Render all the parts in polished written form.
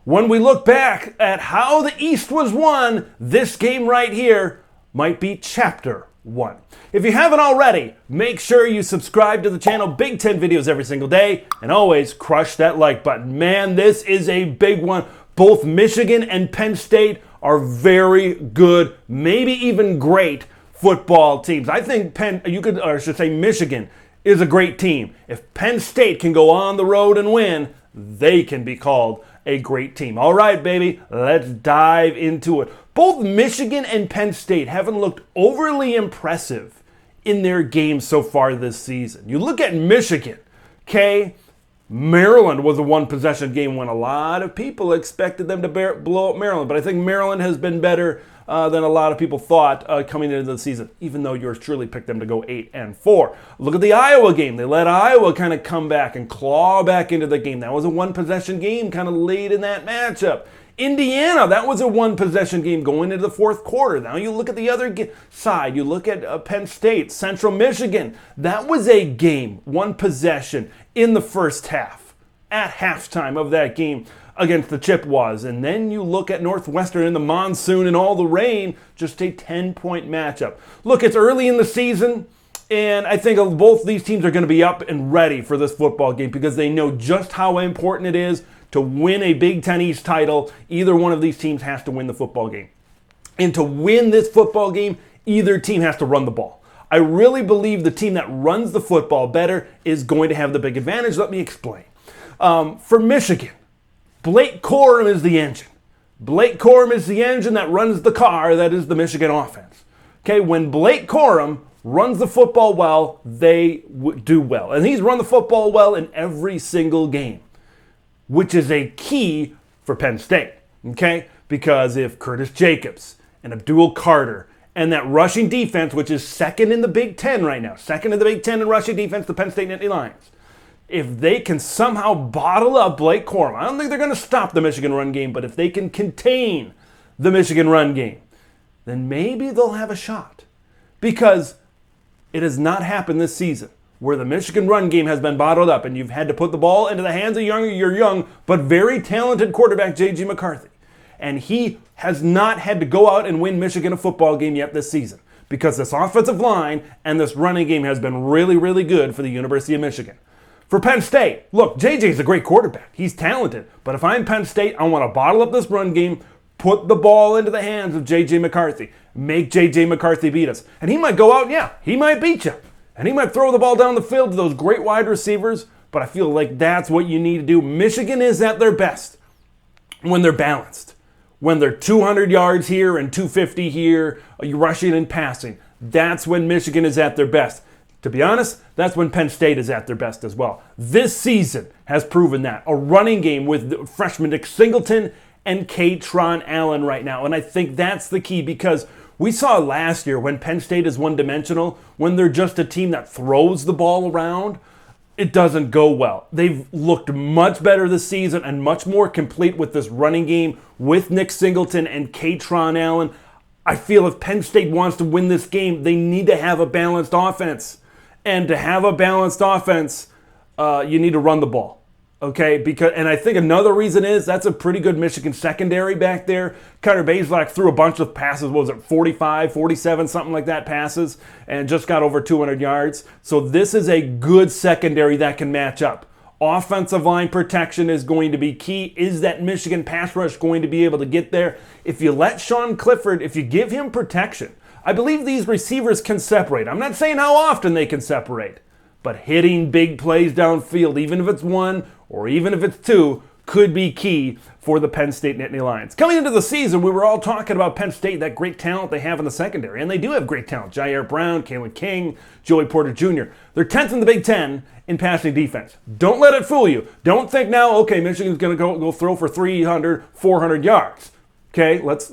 When we look back at how the East was won, this game right here might be chapter 1. If you haven't already, make sure you subscribe to the channel. Big Ten videos every single day. And always crush that like button. Man, this is a big one. Both Michigan and Penn State are very good, maybe even great football teams. I think Michigan is a great team. If Penn State can go on the road and win, they can be called a great team. All right, baby, let's dive into it. Both Michigan and Penn State haven't looked overly impressive in their games so far this season. You look at Michigan, okay? Maryland was a one-possession game when a lot of people expected them to blow up Maryland, but I think Maryland has been better than a lot of people thought coming into the season, even though yours truly picked them to go 8-4. Look at the Iowa game. They let Iowa kind of come back and claw back into the game. That was a one-possession game kind of late in that matchup. Indiana, that was a one-possession game going into the fourth quarter. Now you look at the other side. You look at Penn State, Central Michigan. That was a game, one possession in the first half, at halftime of that game against the Chippewas. And then you look at Northwestern in the monsoon and all the rain, just a 10-point matchup. Look, it's early in the season, and I think both these teams are going to be up and ready for this football game because they know just how important it is to win a Big Ten East title. Either one of these teams has to win the football game. And to win this football game, either team has to run the ball. I really believe the team that runs the football better is going to have the big advantage. Let me explain. For Michigan, Blake Corum is the engine. Blake Corum is the engine that runs the car that is the Michigan offense. Okay, when Blake Corum runs the football well, they do well. And he's run the football well in every single game, which is a key for Penn State, okay? Because if Curtis Jacobs and Abdul Carter and that rushing defense, which is second in the Big Ten right now, second in the Big Ten in rushing defense, the Penn State Nittany Lions, if they can somehow bottle up Blake Corum, I don't think they're going to stop the Michigan run game, but if they can contain the Michigan run game, then maybe they'll have a shot. Because it has not happened this season where the Michigan run game has been bottled up and you've had to put the ball into the hands of your young but very talented quarterback, J.J. McCarthy. And he has not had to go out and win Michigan a football game yet this season because this offensive line and this running game has been really, really good for the University of Michigan. For Penn State, look, J.J. is a great quarterback. He's talented. But if I'm Penn State, I want to bottle up this run game, put the ball into the hands of J.J. McCarthy, make J.J. McCarthy beat us. And he might go out, he might beat you. And he might throw the ball down the field to those great wide receivers, but I feel like that's what you need to do. Michigan is at their best when they're balanced. When they're 200 yards here and 250 here, you're rushing and passing. That's when Michigan is at their best. To be honest, that's when Penn State is at their best as well. This season has proven that. A running game with freshman Nick Singleton and Kaytron Allen right now. And I think that's the key because we saw last year when Penn State is one-dimensional, when they're just a team that throws the ball around, it doesn't go well. They've looked much better this season and much more complete with this running game with Nick Singleton and Kaytron Allen. I feel if Penn State wants to win this game, they need to have a balanced offense. And to have a balanced offense, you need to run the ball. Okay, and I think another reason is that's a pretty good Michigan secondary back there. Carter Bazelak threw a bunch of passes, 45, 47, something like that passes, and just got over 200 yards. So this is a good secondary that can match up. Offensive line protection is going to be key. Is that Michigan pass rush going to be able to get there? If you let Sean Clifford, if you give him protection, I believe these receivers can separate. I'm not saying how often they can separate, but hitting big plays downfield, even if it's one or even if it's two, could be key for the Penn State Nittany Lions. Coming into the season, we were all talking about Penn State, that great talent they have in the secondary, and they do have great talent. Jair Brown, Kalen King, Joey Porter Jr. They're 10th in the Big Ten in passing defense. Don't let it fool you. Don't think now, okay, Michigan's going to go throw for 300, 400 yards. Okay, let's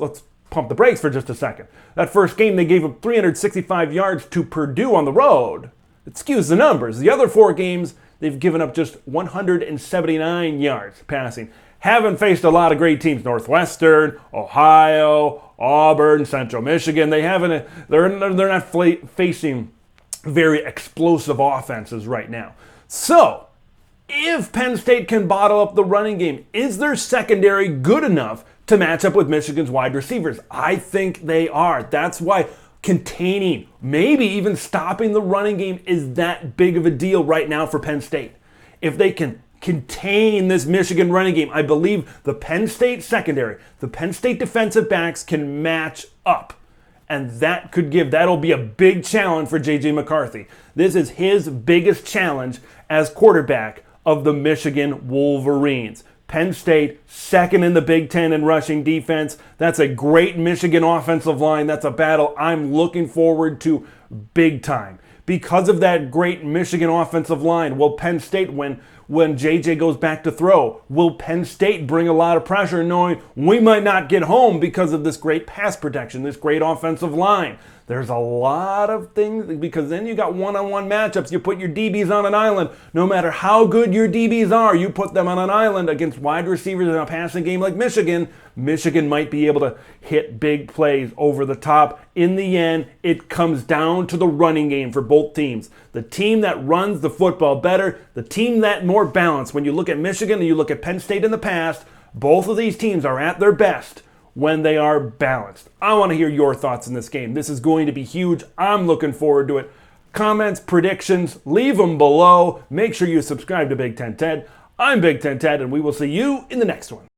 pump the brakes for just a second. That first game, they gave up 365 yards to Purdue on the road. It skews the numbers. The other 4 games, they've given up just 179 yards passing. Haven't faced a lot of great teams. Northwestern, Ohio, Auburn, Central Michigan. They're not facing very explosive offenses right now. So, if Penn State can bottle up the running game, is their secondary good enough to match up with Michigan's wide receivers? I think they are. That's why containing, maybe even stopping the running game is that big of a deal right now for Penn State. If they can contain this Michigan running game, I believe the Penn State secondary, the Penn State defensive backs can match up. And that'll be a big challenge for J.J. McCarthy. This is his biggest challenge as quarterback of the Michigan Wolverines. Penn State, second in the Big Ten in rushing defense. That's a great Michigan offensive line. That's a battle I'm looking forward to big time. Because of that great Michigan offensive line, will Penn State, when JJ goes back to throw, will Penn State bring a lot of pressure knowing we might not get home because of this great pass protection, this great offensive line? There's a lot of things, because then you got one-on-one matchups. You put your DBs on an island. No matter how good your DBs are, you put them on an island against wide receivers in a passing game like Michigan. Michigan might be able to hit big plays over the top. In the end, it comes down to the running game for both teams. The team that runs the football better, the team that more balanced. When you look at Michigan and you look at Penn State in the past, both of these teams are at their best when they are balanced. I want to hear your thoughts in this game. This is going to be huge. I'm looking forward to it. Comments, predictions, leave them below. Make sure you subscribe to Big Ten Ted. I'm Big Ten Ted, and we will see you in the next one.